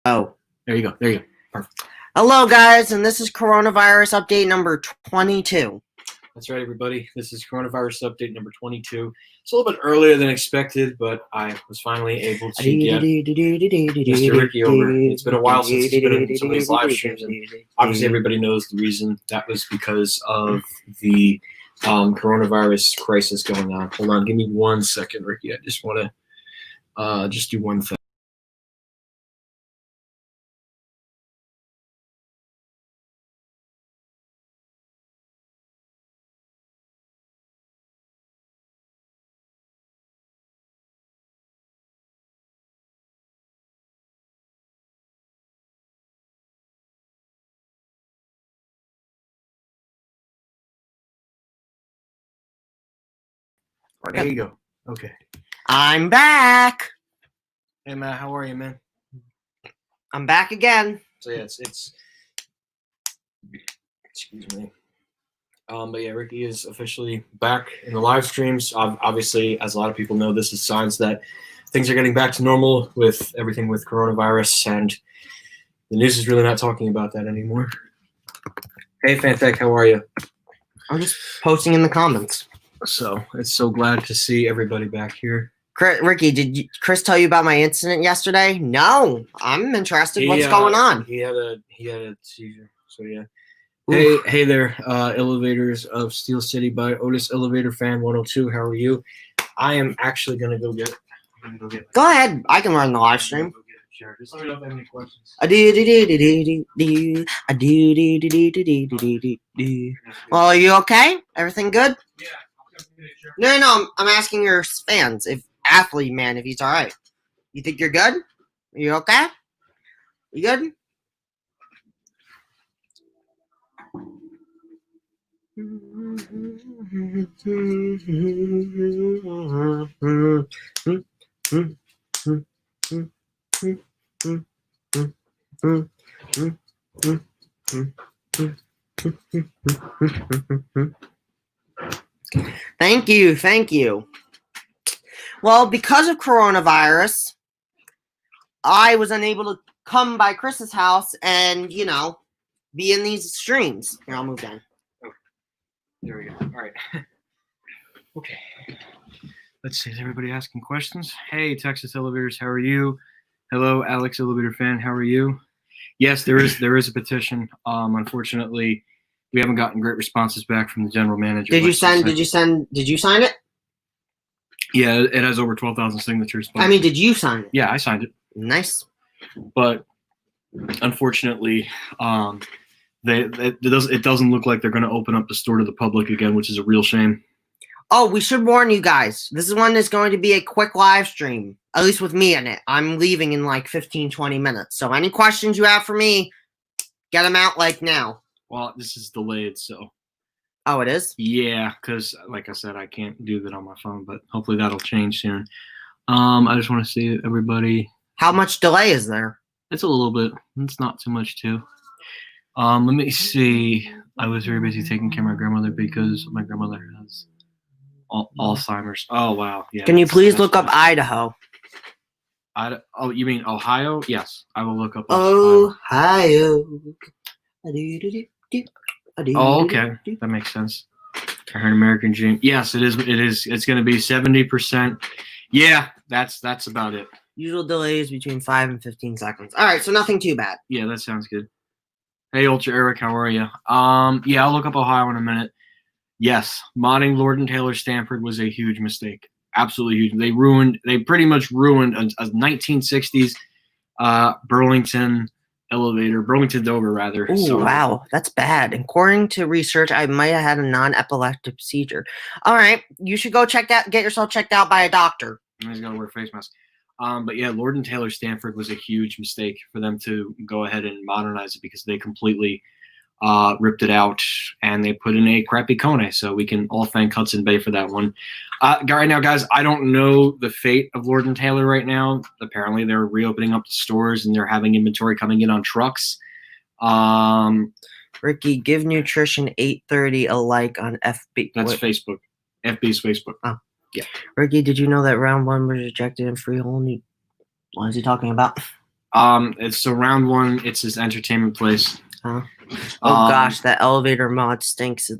Oh, There you go. There you go. Perfect. hello, guys, and this is coronavirus update number 22. That's right, everybody. This is coronavirus update number 22. It's a little bit earlier than expected, but I was finally able to get Mr. Ricky over. It's been a while since he's been in some of these live streams, and obviously everybody knows the reason. That was because of the coronavirus crisis going on. Hold on, give me 1 second, Ricky. I just want to just do one thing. There you go. Okay. I'm back. Hey, Matt, how are you, man? I'm back again. So yeah, it's excuse me. But yeah, Ricky is officially back in the live streams. Obviously, as a lot of people know, this is signs that things are getting back to normal with everything with coronavirus, and the news is really not talking about that anymore. Hey, Fantech, how are you? I'm just posting in the comments. So it's so glad to see everybody back here. Ricky, did Chris tell you about my incident yesterday? No, I'm interested. What's going on? He had a seizure. So yeah. Oof. Hey there, Elevators of Steel City by Otis Elevator Fan 102. How are you? I am actually gonna go get. Go ahead. I can run the live stream. Just let me know if I have any questions. Well, are you okay? Everything good? Yeah. No. I'm asking your fans, if athlete man, if he's all right. You think you're good? Are you okay? You good? Thank you. Well, because of coronavirus, I was unable to come by Chris's house and, be in these streams. Here, I'll move down. There we go. All right. Okay. Let's see. Is everybody asking questions? Hey, Texas Elevators, how are you? Hello, Alex Elevator Fan, how are you? Yes, there is a petition. Unfortunately, we haven't gotten great responses back from the general manager. Did you sign it? Yeah, it has over 12,000 signatures. I mean, did you sign it? Yeah, I signed it. Nice. But unfortunately, it doesn't look like they're going to open up the store to the public again, which is a real shame. Oh, we should warn you guys. This one is going to be a quick live stream, at least with me in it. I'm leaving in like 15, 20 minutes. So any questions you have for me, get them out like now. Well, this is delayed, so. Oh, it is? Yeah, because like I said, I can't do that on my phone, but hopefully that'll change soon. I just want to see everybody. How much delay is there? It's a little bit. It's not too much, too. Let me see. I was very busy taking care of my grandmother because my grandmother has Alzheimer's. Oh, wow. Yeah. Can you please look up Idaho? Oh, you mean Ohio? Yes, I will look up Ohio. Oh, okay. That makes sense. I heard American Dream. Yes, it is. It's going to be 70%. Yeah, that's about it. Usual delay is between 5 and 15 seconds. All right, so nothing too bad. Yeah, that sounds good. Hey, Ultra Eric, how are you? Yeah, I'll look up Ohio in a minute. Yes, modding Lord & Taylor Stanford was a huge mistake. Absolutely huge. They pretty much ruined a 1960s Burlington Dover, rather. Ooh, so, wow, that's bad. According to research, I might have had a non-epileptic seizure. All right, you should go get yourself checked out by a doctor. He's got to wear a face mask. But yeah, Lord & Taylor Stanford was a huge mistake for them to go ahead and modernize it because they completely ripped it out and they put in a crappy Kone. So we can all thank Hudson Bay for that one. Right now, guys, I don't know the fate of Lord & Taylor right now. Apparently, they're reopening up the stores and they're having inventory coming in on trucks. Ricky, give Nutrition 830 a like on FB. That's Facebook. FB's Facebook. Oh. Yeah. Ricky, did you know that round 1 was rejected in Freehold? What is he talking about? It's so round one. It's this entertainment place. Oh gosh, that elevator mod stinks.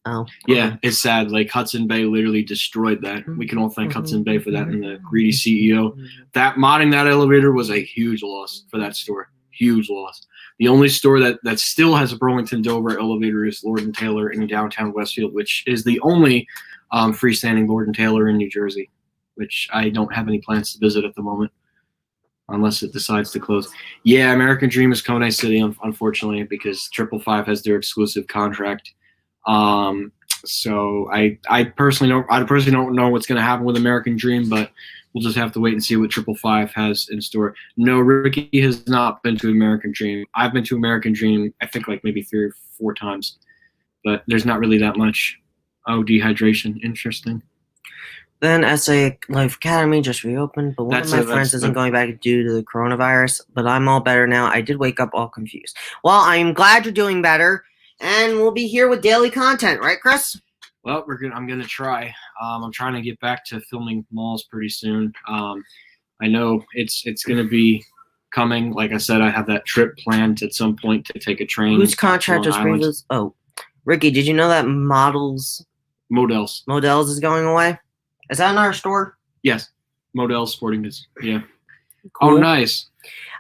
Oh yeah, it's sad. Like Hudson Bay literally destroyed that. We can all thank Hudson Bay for that and the greedy CEO. That modding that elevator was a huge loss for that store. Huge loss. The only store that still has a Burlington Dover elevator is Lord & Taylor in downtown Westfield, which is the only freestanding Lord & Taylor in New Jersey, which I don't have any plans to visit at the moment, unless it decides to close. Yeah, American Dream is Kone City, unfortunately, because 555 has their exclusive contract. So I personally don't know what's going to happen with American Dream, but we'll just have to wait and see what 555 has in store. No, Ricky has not been to American Dream. I've been to American Dream, I think like maybe 3 or 4 times, but there's not really that much. Oh, dehydration. Interesting. Then SA Life Academy just reopened, but one of my friends isn't going back due to the coronavirus, but I'm all better now. I did wake up all confused. Well, I'm glad you're doing better, and we'll be here with daily content, right, Chris? Well, I'm gonna try. I'm trying to get back to filming malls pretty soon. I know it's gonna be coming. Like I said, I have that trip planned at some point to take a train. Whose contract just brings? Oh, Ricky, did you know that Models is going away? Is that in our store? Yes, Models Sporting Goods. Yeah. Cool. Oh, nice.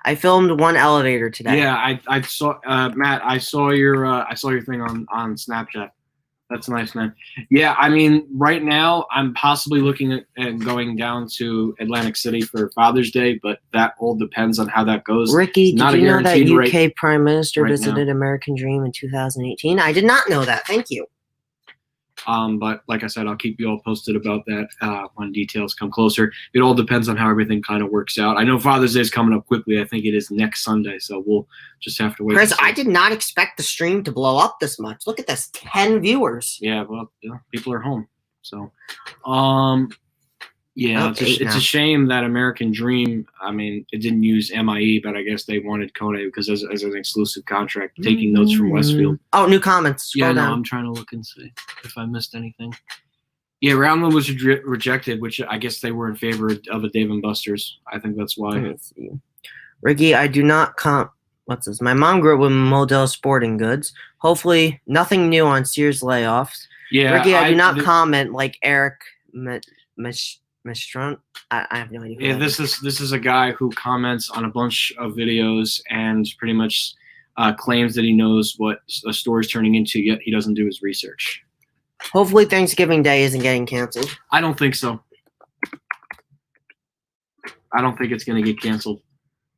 I filmed one elevator today. Yeah, I saw Matt. I saw your thing on Snapchat. That's nice, man. Yeah, I mean, right now I'm possibly looking at going down to Atlantic City for Father's Day, but that all depends on how that goes. Ricky, did you know that UK Prime Minister visited American Dream in 2018? I did not know that. Thank you. But like I said, I'll keep you all posted about that when details come closer. It all depends on how everything kind of works out. I know Father's Day is coming up quickly. I think it is next Sunday, so we'll just have to wait. Chris, I did not expect the stream to blow up this much. Look at this, 10 viewers. Yeah, well, people are home, so yeah, it's a shame that American Dream. I mean, it didn't use MIE, but I guess they wanted Kone because as an exclusive contract, taking notes from Westfield. Oh, new comments. Scroll down. I'm trying to look and see if I missed anything. Yeah, round one was rejected, which I guess they were in favor of a Dave & Buster's. I think that's why. Let's see. Ricky, I do not what's this? My mom grew up with Model Sporting Goods. Hopefully, nothing new on Sears layoffs. Yeah, Ricky, I do not comment like Eric Mistrunt. I have no idea. Yeah, this is a guy who comments on a bunch of videos and pretty much claims that he knows what a store is turning into, yet he doesn't do his research. Hopefully Thanksgiving Day isn't getting canceled. I don't think so. I don't think it's going to get canceled.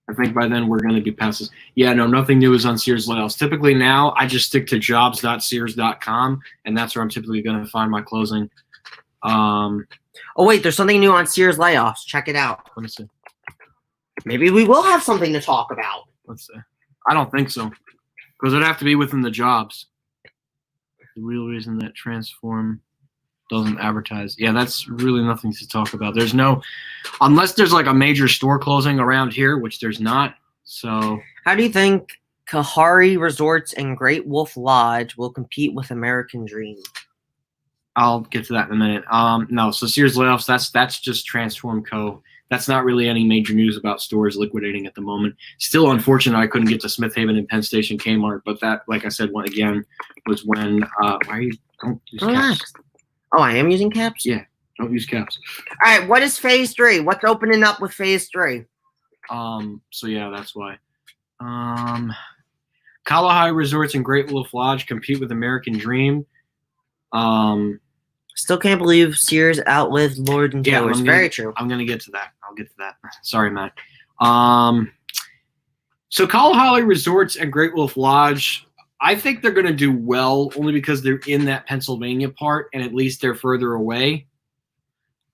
I think by then we're going to be past this. Yeah, no, nothing new is on Sears layoffs. Typically now I just stick to jobs.sears.com, and that's where I'm typically going to find my closing. Oh, wait, there's something new on Sears layoffs. Check it out. Let me see. Maybe we will have something to talk about. Let's see. I don't think so. Because it'd have to be within the jobs. The real reason that Transform doesn't advertise. Yeah, that's really nothing to talk about. There's no, unless there's like a major store closing around here, which there's not. So, how do you think Kahari Resorts and Great Wolf Lodge will compete with American Dream? I'll get to that in a minute. No, so Sears layoffs, that's just Transform Co. That's not really any major news about stores liquidating at the moment. Still unfortunate I couldn't get to Smith Haven and Penn Station Kmart, but that, like I said, was when why are you don't use caps? Oh, I am using caps? Yeah, don't use caps. All right, what is phase 3? What's opening up with phase 3? So yeah, that's why. Kalahari Resorts and Great Wolf Lodge compete with American Dream. Still can't believe Sears outlived Lord & Taylor's. Very true. I'm gonna get to that. I'll get to that. Sorry, Matt. So Kalahari Resorts and Great Wolf Lodge, I think they're gonna do well only because they're in that Pennsylvania part and at least they're further away.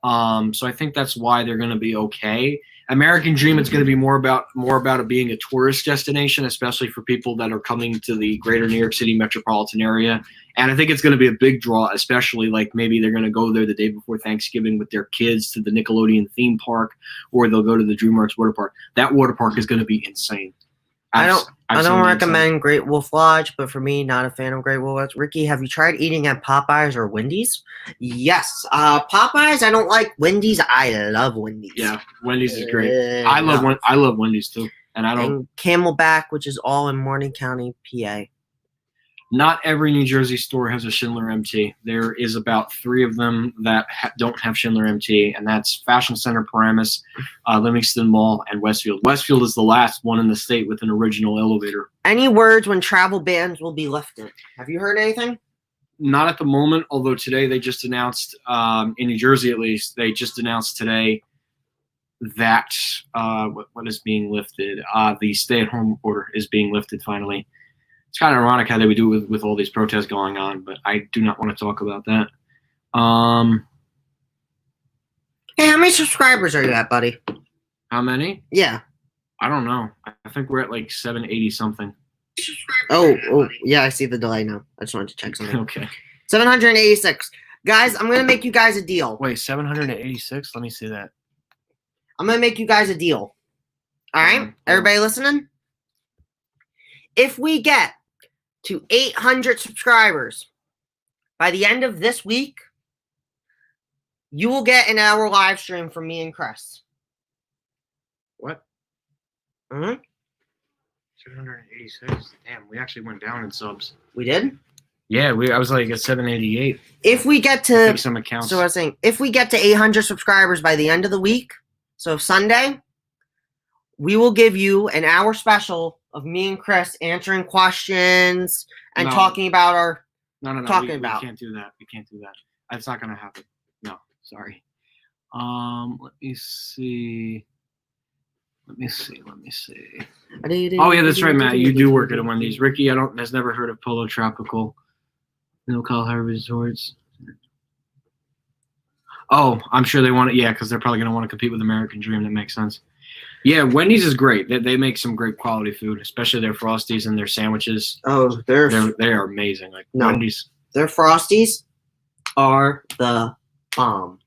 So I think that's why they're gonna be okay. American Dream, it's going to be more about it being a tourist destination, especially for people that are coming to the greater New York City metropolitan area. And I think it's going to be a big draw, especially like maybe they're going to go there the day before Thanksgiving with their kids to the Nickelodeon theme park, or they'll go to the DreamWorks water park. That water park is going to be insane. I don't recommend Great Wolf Lodge, but for me, not a fan of Great Wolf Lodge. Ricky, have you tried eating at Popeyes or Wendy's? Yes. Popeyes, I don't like. Wendy's, I love Wendy's. Yeah, Wendy's is great. I love Wendy's too. And I don't. And Camelback, which is all in Morning County, PA. Not every New Jersey store has a Schindler MT. There is about 3 of them that don't have Schindler MT, and that's Fashion Center, Paramus, Livingston Mall, and Westfield. Westfield is the last one in the state with an original elevator. Any words when travel bans will be lifted? Have you heard anything? Not at the moment, although today they just announced, in New Jersey at least, they just announced today that what is being lifted? The stay-at-home order is being lifted finally. It's kind of ironic how they would do it with all these protests going on, but I do not want to talk about that. Hey, how many subscribers are you at, buddy? How many? Yeah. I don't know. I think we're at like 780 something. Oh, yeah, I see the delay now. I just wanted to check something. Okay. 786. Guys, I'm going to make you guys a deal. Wait, 786? Let me see that. I'm going to make you guys a deal. All right? Everybody listening? If we get to 800 subscribers by the end of this week, you will get an hour live stream from me and Chris. What? Mm-hmm. 786? Damn, we actually went down in subs. We did? Yeah, I was like at 788. If we get to some accounts. So I was saying, if we get to 800 subscribers by the end of the week, so Sunday, we will give you an hour special of me and Chris answering questions and talking about our No. We can't do that. We can't do that. That's not gonna happen. No, sorry. Let me see. Let me see. Oh yeah, that's right, Matt. You do work at a Wendy's. Ricky, has never heard of Polo Tropical. No Colorado Resorts. Oh, I'm sure they want it. Yeah, because they're probably going to want to compete with American Dream. That makes sense. Yeah, Wendy's is great. They make some great quality food, especially their Frosties and their sandwiches. Oh, they are amazing. Like Wendy's. Their Frosties are the bomb.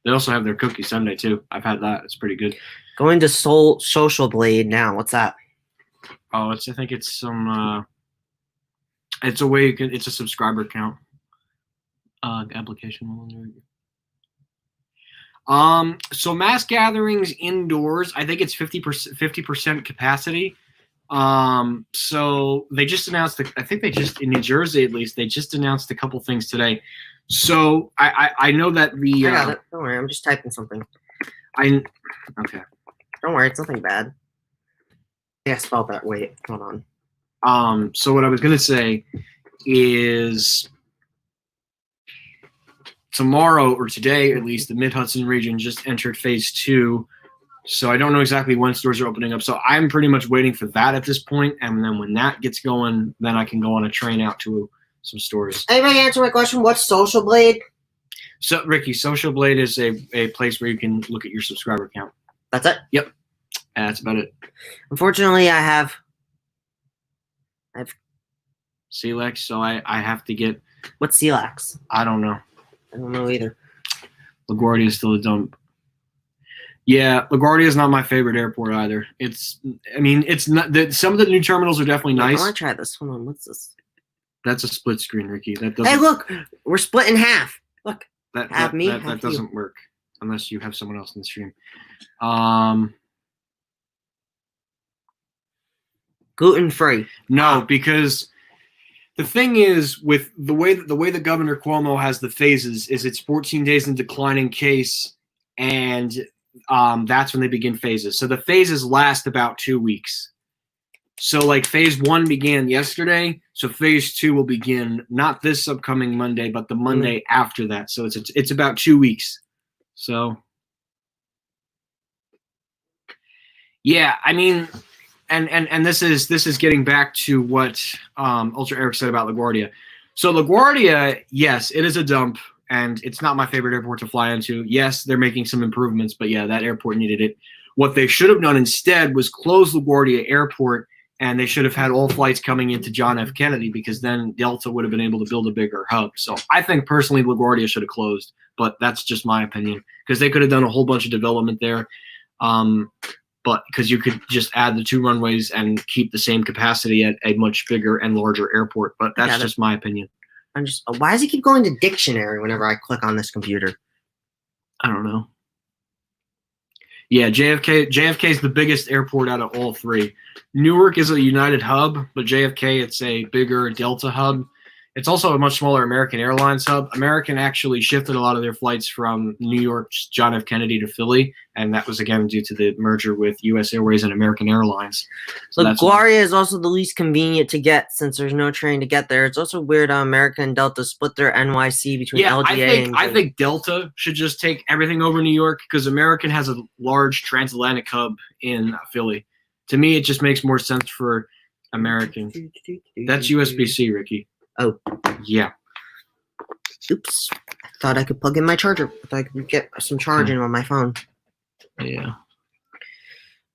They also have their cookie sundae too. I've had that. It's pretty good. Going to Social Blade now. What's that? Oh, I think it's some. It's a way you can. It's a subscriber count. Application. So mass gatherings indoors, I think it's 50% capacity. So they just announced, I think in New Jersey at least, they just announced a couple things today. So I know that I got it. Don't worry, I'm just typing something. Okay. Don't worry, it's nothing bad. Yeah, I spelled that. Wait, hold on. So what I was gonna say is tomorrow or today, at least, the Mid-Hudson region just entered phase 2. So I don't know exactly when stores are opening up. So I'm pretty much waiting for that at this point. And then when that gets going, then I can go on a train out to some stores. Anybody answer my question? What's Social Blade? So, Ricky, Social Blade is a place where you can look at your subscriber count. That's it? Yep. That's about it. Unfortunately, I have Celex, so I have to get... What's Celex? I don't know. I don't know either. LaGuardia is still a dump. Yeah, LaGuardia is not my favorite airport either. It's not. Some of the new terminals are definitely nice. I want to try this. Hold on, what's this? That's a split screen, Ricky. That doesn't. Hey, look, we're split in half. Look, that doesn't work unless you have someone else in the stream. Gluten free. No, because the thing is, with the way that Governor Cuomo has the phases, is it's 14 days in declining case, and that's when they begin phases. So the phases last about 2 weeks. So like phase 1 began yesterday, so phase 2 will begin not this upcoming Monday, but the Monday after that. So it's about 2 weeks. So yeah, I mean. And this is getting back to what Ultra Eric said about LaGuardia. So LaGuardia, yes, it is a dump, and it's not my favorite airport to fly into. Yes, they're making some improvements, but yeah, that airport needed it. What they should have done instead was close LaGuardia Airport, and they should have had all flights coming into John F. Kennedy, because then Delta would have been able to build a bigger hub. So I think personally LaGuardia should have closed, but that's just my opinion, because they could have done a whole bunch of development there. But because you could just add the 2 runways and keep the same capacity at a much bigger and larger airport. But that's just my opinion. Why does it keep going to dictionary whenever I click on this computer? I don't know. Yeah, JFK is the biggest airport out of all three. Newark is a United hub, but JFK it's a bigger Delta hub. It's also a much smaller American Airlines hub. American actually shifted a lot of their flights from New York's John F. Kennedy to Philly, and that was again due to the merger with U.S. Airways and American Airlines. So LaGuardia is also the least convenient to get since there's no train to get there. It's also weird how American and Delta split their NYC between LGA I think Delta should just take everything over New York because American has a large transatlantic hub in Philly. To me, it just makes more sense for American. That's USB-C, Ricky. Oh. Yeah. Oops. I thought I could plug in my charger. I thought I could get some charging on my phone. Yeah.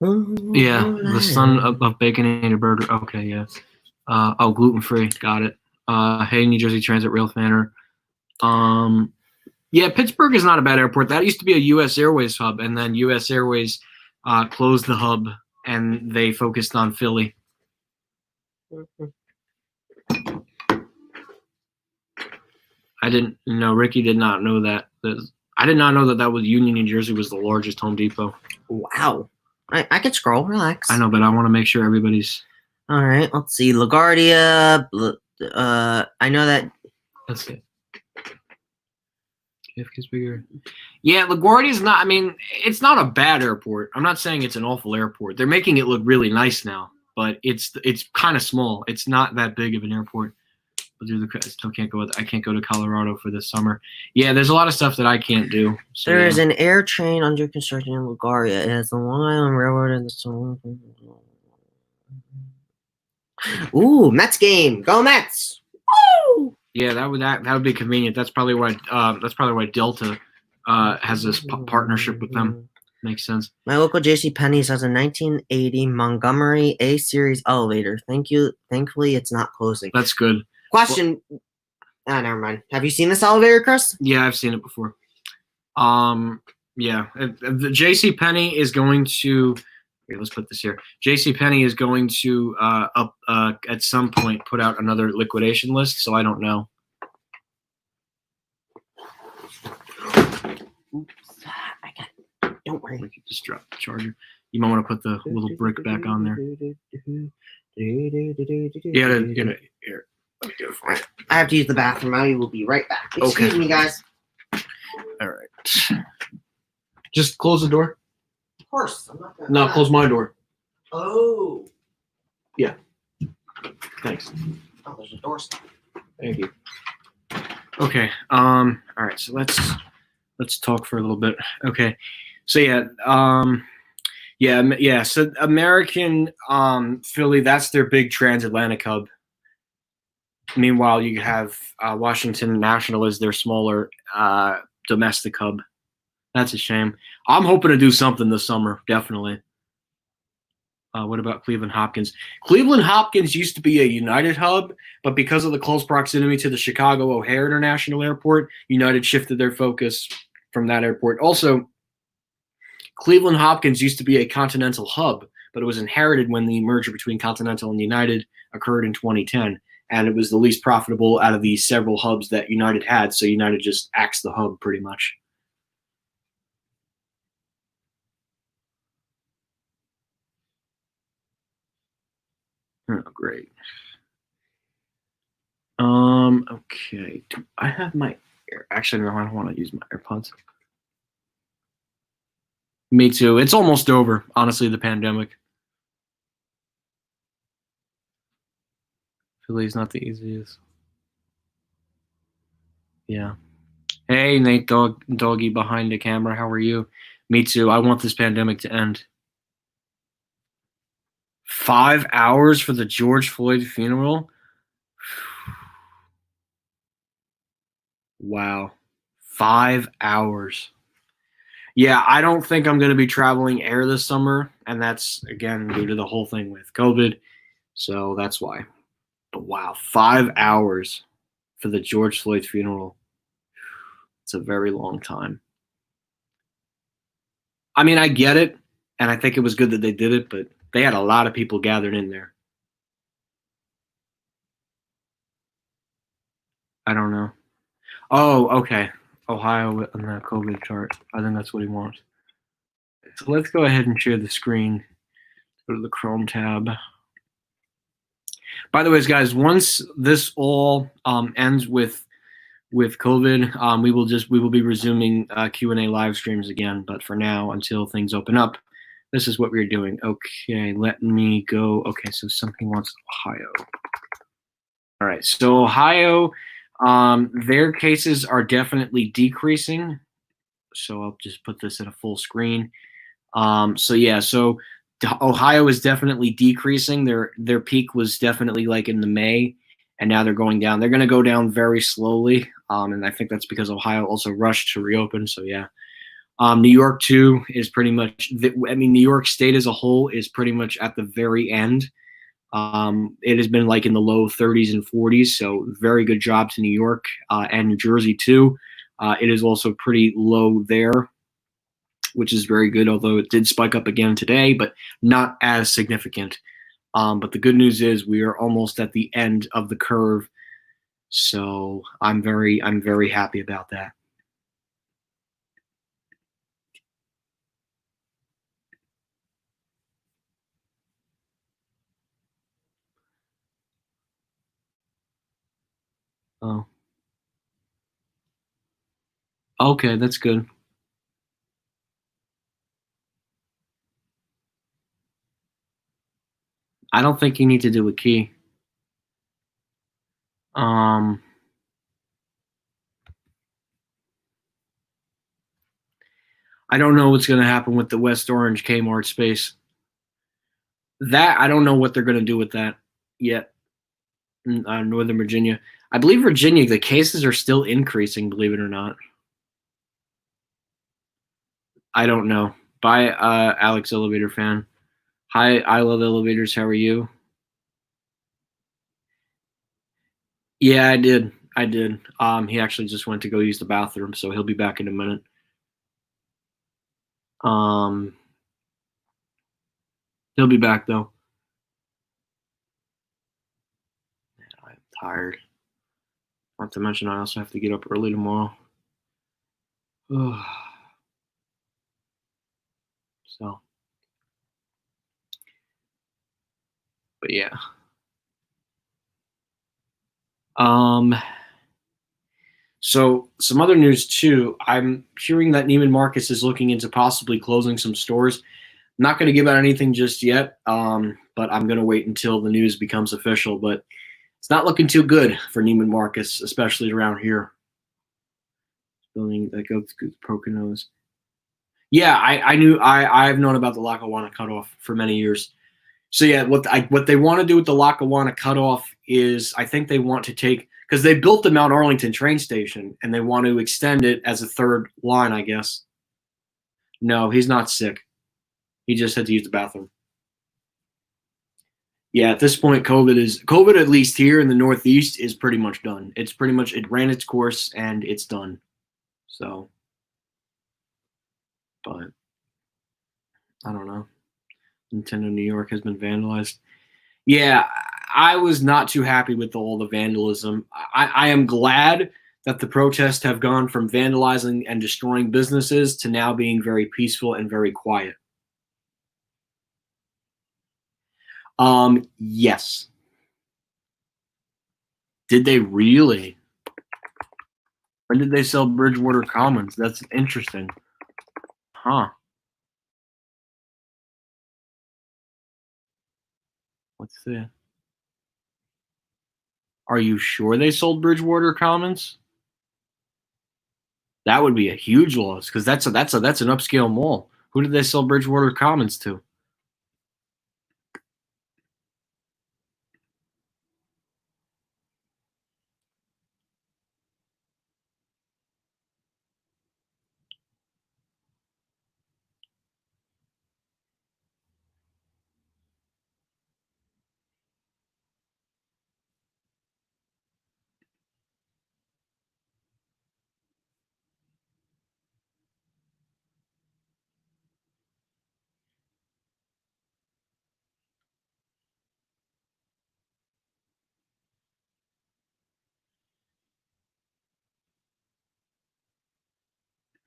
Yeah, the son of Baconator Burger. Okay, yeah. Gluten-free. Got it. Hey, New Jersey Transit Rail Fanner. Yeah, Pittsburgh is not a bad airport. That used to be a U.S. Airways hub, and then U.S. Airways closed the hub, and they focused on Philly. I didn't know. Ricky did not know that. I did not know that was Union, New Jersey was the largest Home Depot. Wow. I could scroll. Relax. I know, but I want to make sure everybody's. All right. Let's see. LaGuardia. I know that. That's it. JFK's bigger. Yeah, LaGuardia is not. I mean, it's not a bad airport. I'm not saying it's an awful airport. They're making it look really nice now, but it's kind of small. It's not that big of an airport. I still can't go. I can't go to Colorado for this summer. Yeah, there's a lot of stuff that I can't do. So, there is an air train under construction in LaGuardia. It has the Long Island Railroad and the. Ooh, Mets game. Go Mets! Woo! Yeah, that would be convenient. That's probably why Delta has this partnership with them. Makes sense. My local JCPenney's has a 1980 Montgomery A series elevator. Thankfully, it's not closing. That's good. Question. Never mind. Have you seen this elevator, Chris? Yeah, I've seen it before. Yeah, the JCPenney is going to. Okay, let's put this here. JCPenney is going to at some point put out another liquidation list, so I don't know. Oops. Don't worry. We could just drop the charger. You might want to put the little brick back on there. Yeah, here. Let me do it for you. I have to use the bathroom. I will be right back. Excuse me, guys. All right. Just close the door. Of course. I'm not gonna. No, close my door. Oh. Yeah. Thanks. Oh, there's a door stop. Thank you. Okay. All right. So let's talk for a little bit. Okay. So yeah. So American Philly, that's their big transatlantic hub. Meanwhile, you have Washington National is their smaller domestic hub. That's a shame. I'm hoping to do something this summer, definitely. What about Cleveland Hopkins? Cleveland Hopkins used to be a United hub, but because of the close proximity to the Chicago O'Hare International Airport, United shifted their focus from that airport. Also, Cleveland Hopkins used to be a Continental hub, but it was inherited when the merger between Continental and United occurred in 2010. And it was the least profitable out of the several hubs that United had, so United just axed the hub pretty much. Oh, great. Okay. Do I have my actually no, I don't want to use my AirPods. Me too. It's almost over, honestly, the pandemic. Philly's not the easiest. Yeah. Hey, Nate Doggy behind the camera. How are you? Me too. I want this pandemic to end. 5 hours for the George Floyd funeral? Wow. 5 hours. Yeah, I don't think I'm going to be traveling air this summer, and that's, again, due to the whole thing with COVID. So that's why. But wow, 5 hours for the George Floyd funeral. It's a very long time. I mean, I get it, and I think it was good that they did it, but they had a lot of people gathered in there. I don't know. Oh, okay. Ohio on the COVID chart. I think that's what he wants. So let's go ahead and share the screen. Go to the Chrome tab. By the way, guys, once this all ends with COVID, we will be resuming Q&A live streams again. But for now, until things open up, this is what we're doing. Okay, let me go. Okay, so something wants Ohio. All right, so Ohio, their cases are definitely decreasing. So I'll just put this at a full screen. So Ohio is definitely decreasing. Their peak was definitely like in the May, and now they're going down. They're going to go down very slowly, and I think that's because Ohio also rushed to reopen. So yeah, New York too is pretty much. New York State as a whole is pretty much at the very end. It has been like in the low 30s and 40s, so very good job to New York and New Jersey too. It is also pretty low there, which is very good, although it did spike up again today, but not as significant. But the good news is we are almost at the end of the curve, so I'm very happy about that. Oh, okay, that's good. I don't think you need to do a key. Um, I don't know what's going to happen with the West Orange Kmart space. That I don't know what they're going to do with that yet. Northern Virginia, I believe Virginia, the cases are still increasing. Believe it or not, I don't know. Bye, Alex Elevator fan. Hi, I love elevators. How are you? Yeah, I did. I did. He actually just went to go use the bathroom, so he'll be back in a minute. Um, he'll be back though. I'm tired. Not to mention, I also have to get up early tomorrow. So, but yeah. Um, so some other news too. I'm hearing that Neiman Marcus is looking into possibly closing some stores. I'm not going to give out anything just yet, but I'm going to wait until the news becomes official. But it's not looking too good for Neiman Marcus, especially around here. Building that goes to Poconos. Yeah, I knew I've known about the Lackawanna cutoff for many years. So yeah, what they want to do with the Lackawanna cutoff is I think they want to take because they built the Mount Arlington train station and they want to extend it as a third line, I guess. No, he's not sick. He just had to use the bathroom. Yeah, at this point, COVID at least here in the Northeast is pretty much done. It's pretty much it ran its course and it's done. So, but I don't know. Nintendo New York has been vandalized. Yeah, I was not too happy with all the vandalism. I am glad that the protests have gone from vandalizing and destroying businesses to now being very peaceful and very quiet. Yes. Did they really? When did they sell Bridgewater Commons? That's interesting. Huh. Let's see. Are you sure they sold Bridgewater Commons? That would be a huge loss because that's an upscale mall. Who did they sell Bridgewater Commons to?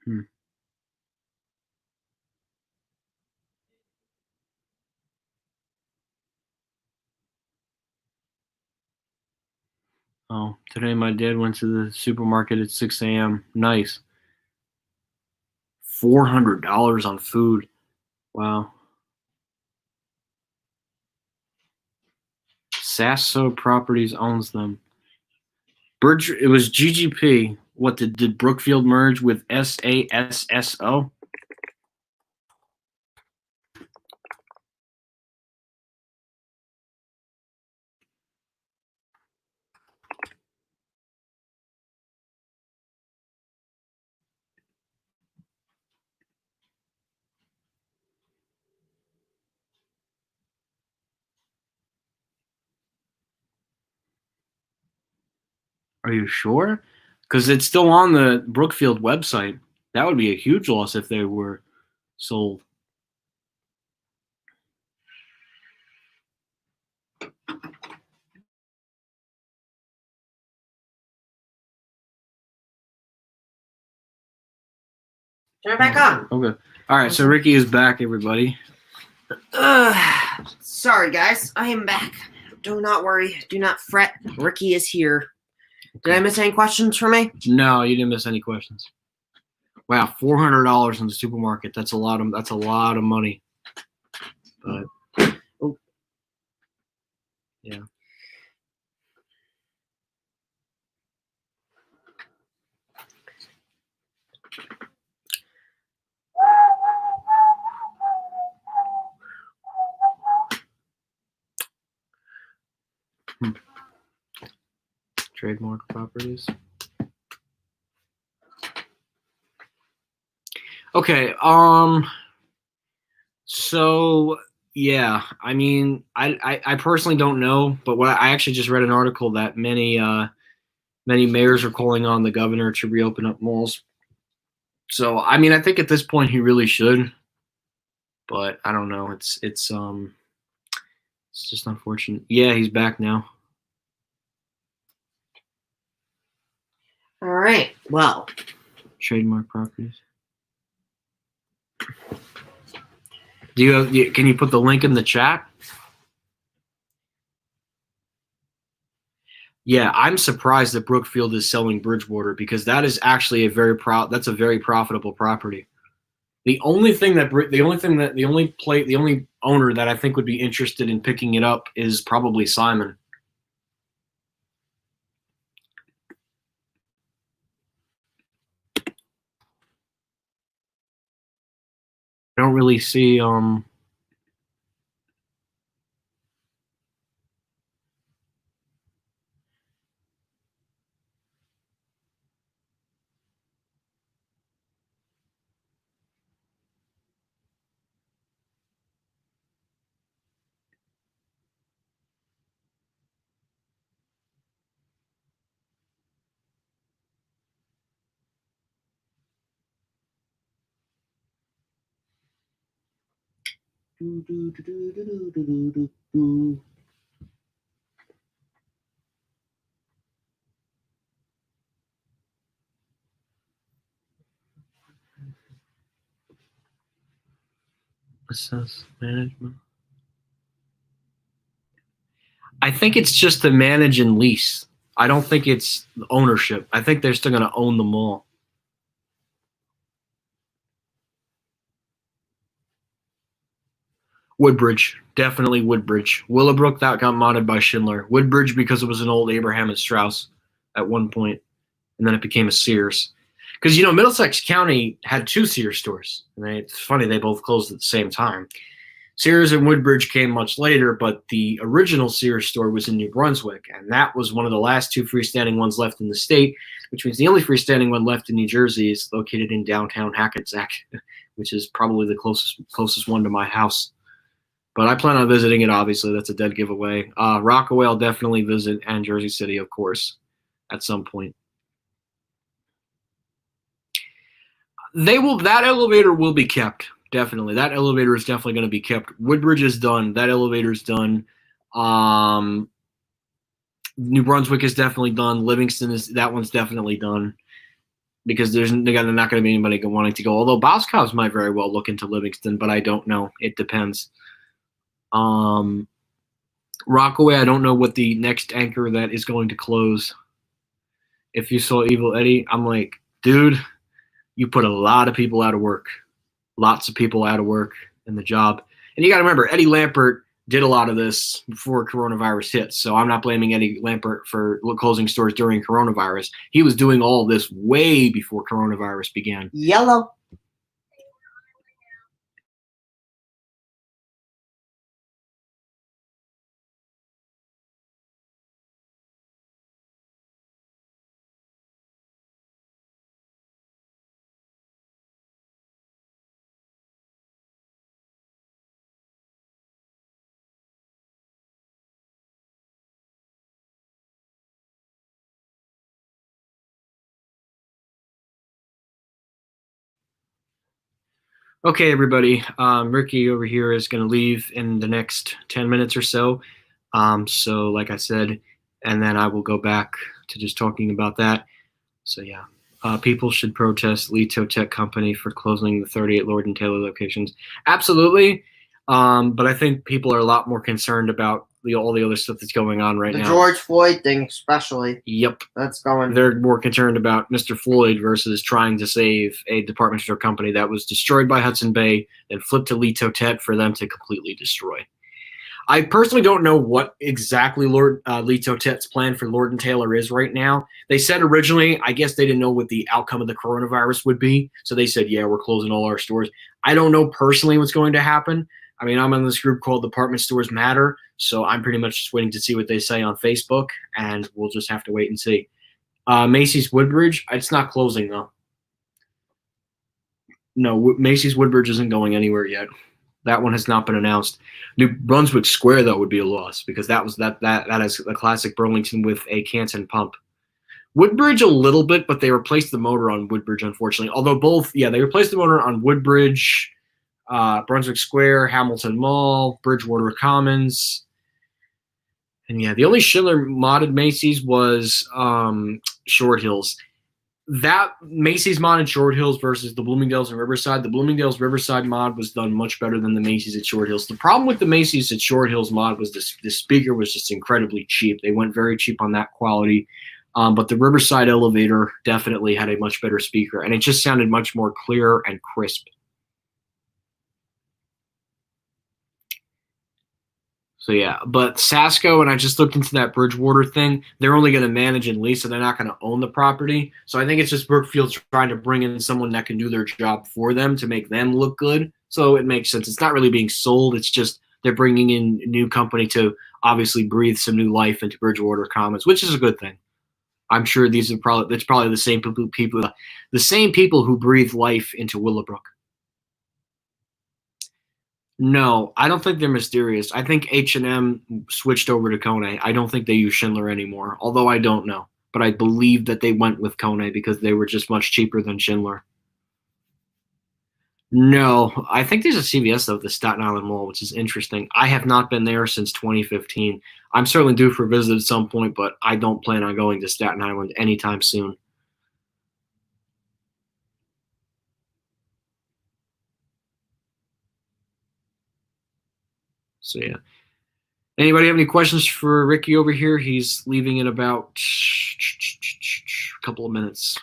Hmm. Oh, today my dad went to the supermarket at 6 a.m. Nice. $400 on food. Wow. Sasso Properties owns them. Bridge. It was GGP. What did Brookfield merge with SASSO? Are you sure? Because it's still on the Brookfield website. That would be a huge loss if they were sold. Turn it back on. Okay. All right. So Ricky is back, everybody. Sorry, guys. I am back. Do not worry. Do not fret. Ricky is here. Did I miss any questions for me? No, you didn't miss any questions. Wow, $400 in the supermarket. That's a lot of money. But yeah. Trademark properties. Okay. So yeah, I mean, I personally don't know, but I actually just read an article that many mayors are calling on the governor to reopen up malls. So I mean, I think at this point he really should, but I don't know. It's just unfortunate. Yeah, he's back now. All right. Well, Trademark properties. Can you put the link in the chat? Yeah, I'm surprised that Brookfield is selling Bridgewater because that is actually a very profitable property. The only owner that I think would be interested in picking it up is probably Simon. I don't really see assess management. I think it's just to manage and lease. I don't think it's ownership. I think they're still going to own the mall. Woodbridge, definitely Woodbridge. Willowbrook, that got modded by Schindler. Woodbridge because it was an old Abraham and Straus at one point, and then it became a Sears. Because, Middlesex County had two Sears stores. And it's funny, they both closed at the same time. Sears and Woodbridge came much later, but the original Sears store was in New Brunswick, and that was one of the last two freestanding ones left in the state, which means the only freestanding one left in New Jersey is located in downtown Hackensack, which is probably the closest one to my house. But I plan on visiting it, obviously. That's a dead giveaway. Rockaway, I'll definitely visit, and Jersey City, of course, at some point. That elevator will be kept. Definitely. That elevator is definitely going to be kept. Woodbridge is done. That elevator is done. New Brunswick is definitely done. Livingston that one's definitely done because there's not going to be anybody wanting to go. Although Boscov's might very well look into Livingston, but I don't know. It depends. Rockaway, I don't know what the next anchor that is going to close. If you saw Evil Eddie, I'm like, dude, you put a lot of people out of work. Lots of people out of work in the job. And you got to remember, Eddie Lampert did a lot of this before coronavirus hit. So I'm not blaming Eddie Lampert for closing stores during coronavirus. He was doing all this way before coronavirus began. Yellow. Okay, everybody. Ricky over here is going to leave in the next 10 minutes or so. So, like I said, and then I will go back to just talking about that. So, yeah. People should protest Leto Tech Company for closing the 38 Lord and Taylor locations. Absolutely. But I think people are a lot more concerned about all the other stuff that's going on right The now. George Floyd thing, especially. Yep. That's going. They're more concerned about Mr. Floyd versus trying to save a department store company that was destroyed by Hudson Bay and flipped to Leto Tech for them to completely destroy. I personally don't know what exactly Leto Tech's plan for Lord & Taylor is right now. They said originally, I guess they didn't know what the outcome of the coronavirus would be. So they said, yeah, we're closing all our stores. I don't know personally what's going to happen. I mean, I'm in this group called Department Stores Matter. So I'm pretty much just waiting to see what they say on Facebook. And we'll just have to wait and see. Macy's Woodbridge, it's not closing though. No, Macy's Woodbridge isn't going anywhere yet. That one has not been announced. New Brunswick Square though would be a loss because that is a classic Burlington with a Canton pump. Woodbridge a little bit, but they replaced the motor on Woodbridge, unfortunately. Although they replaced the motor on Woodbridge, Brunswick Square, Hamilton Mall, Bridgewater Commons. And yeah, the only Schindler modded Macy's was Short Hills. That Macy's mod in Short Hills versus the Bloomingdale's and Riverside. The Bloomingdale's Riverside mod was done much better than the Macy's at Short Hills. The problem with the Macy's at Short Hills mod was the speaker was just incredibly cheap. They went very cheap on that quality. But the Riverside elevator definitely had a much better speaker, and it just sounded much more clear and crisp. So yeah, but Sasco, and I just looked into that Bridgewater thing, they're only going to manage and lease, so they're not going to own the property. So I think it's just Brookfield trying to bring in someone that can do their job for them to make them look good. So it makes sense. It's not really being sold. It's just they're bringing in a new company to obviously breathe some new life into Bridgewater Commons, which is a good thing. I'm sure that's probably the same people who breathe life into Willowbrook. No, I don't think they're mysterious. I think H&M switched over to Kone. I don't think they use Schindler anymore, although I don't know. But I believe that they went with Kone because they were just much cheaper than Schindler. No, I think there's a CVS though at the Staten Island Mall, which is interesting. I have not been there since 2015. I'm certainly due for a visit at some point, but I don't plan on going to Staten Island anytime soon. So yeah. Anybody have any questions for Ricky over here? He's leaving in about a couple of minutes.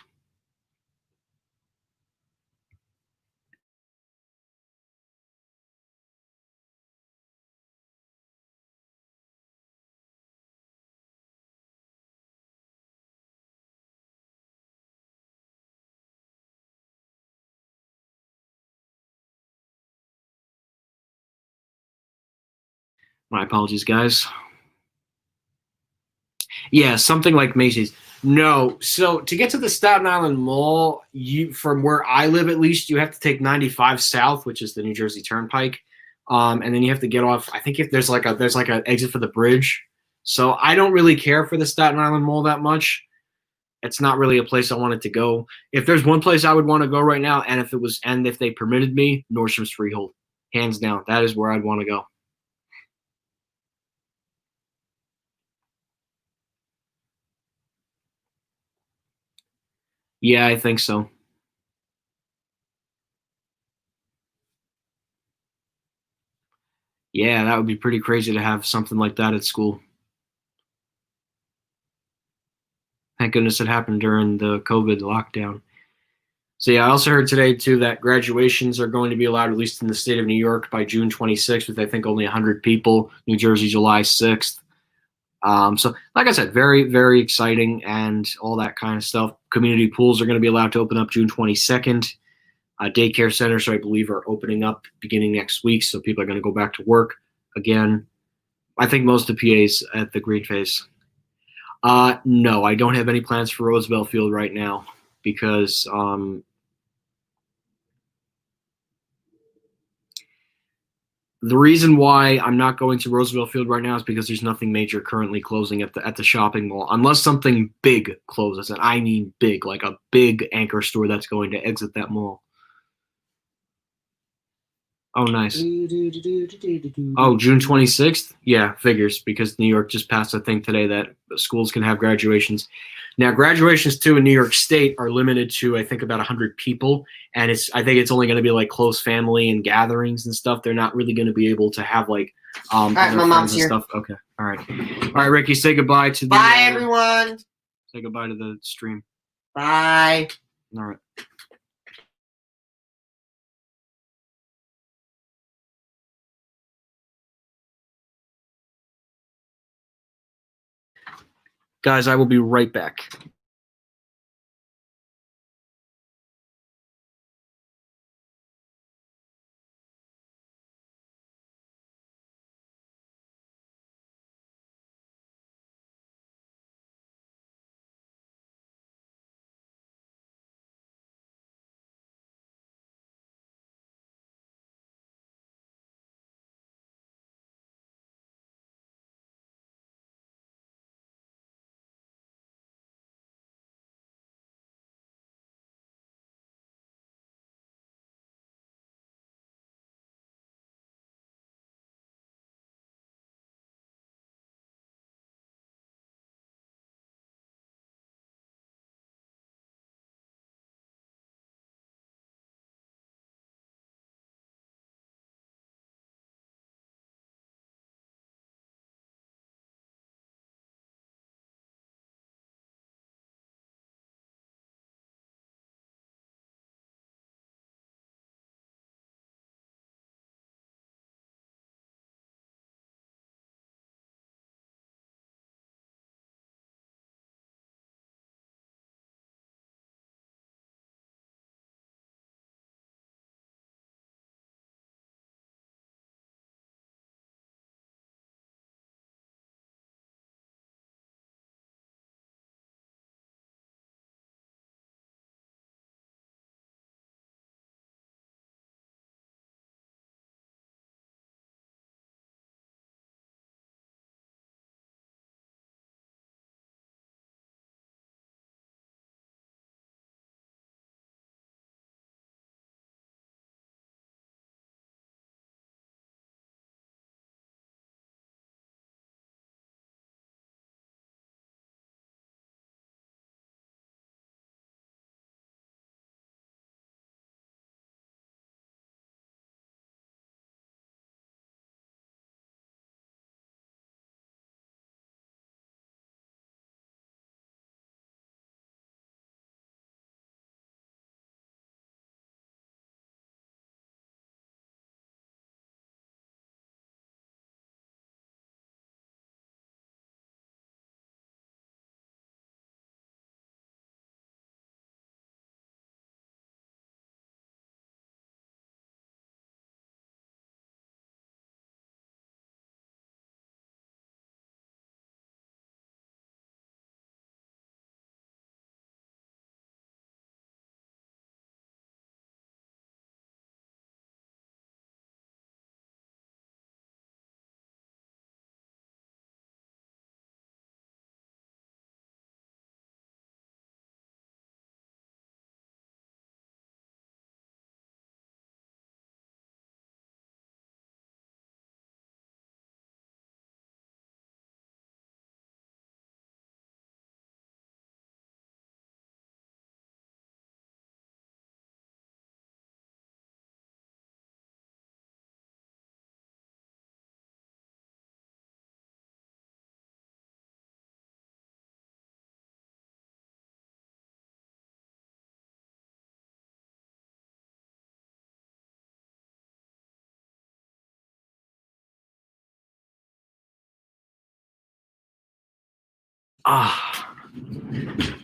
My apologies, guys. Yeah, something like Macy's. No, so to get to the Staten Island Mall, from where I live at least, you have to take 95 South, which is the New Jersey Turnpike, and then you have to get off. I think if there's like an exit for the bridge. So I don't really care for the Staten Island Mall that much. It's not really a place I wanted to go. If there's one place I would want to go right now, and if they permitted me, Nordstrom's Freehold, hands down, that is where I'd want to go. Yeah, I think so. Yeah, that would be pretty crazy to have something like that at school. Thank goodness it happened during the COVID lockdown. So yeah, I also heard today too that graduations are going to be allowed, at least in the state of New York, by June 26th, with I think only 100 people. New Jersey, July 6th. So, like I said, very, very exciting and all that kind of stuff. Community pools are going to be allowed to open up June 22nd. Daycare centers, I believe, are opening up beginning next week, so people are going to go back to work again. I think most of the PAs at the Green Phase. No, I don't have any plans for Roosevelt Field right now because the reason why I'm not going to Roosevelt Field right now is because there's nothing major currently closing at the shopping mall, unless something big closes, and I mean big, like a big anchor store that's going to exit that mall. Oh, nice. Oh, June 26th? Yeah, figures, because New York just passed a thing today that schools can have graduations. Now, graduations too in New York State are limited to I think about 100 people, and I think it's only going to be like close family and gatherings and stuff. They're not really going to be able to have like All right, other my friends mom's and here. stuff. Okay, all right, Ricky, say goodbye to the. Bye, everyone. Say goodbye to the stream. Bye. All right. Guys, I will be right back.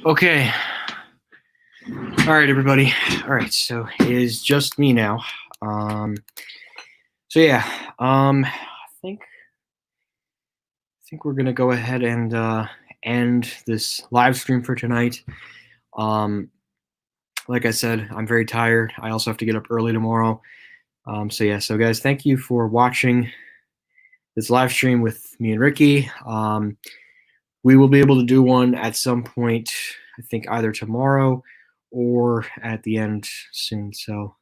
Okay. All right, everybody. All right, so it is just me now. So yeah, I think we're gonna go ahead and end this live stream for tonight. Like I said, I'm very tired. I also have to get up early tomorrow. So yeah, so guys, thank you for watching this live stream with me and Ricky. We will be able to do one at some point, I think either tomorrow or at the end soon. So,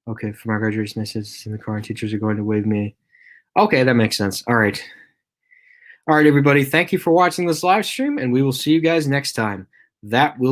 okay, for my graduation, I said in the car and teachers are going to wave me. Okay, that makes sense. All right. All right, everybody. Thank you for watching this live stream, and we will see you guys next time. That will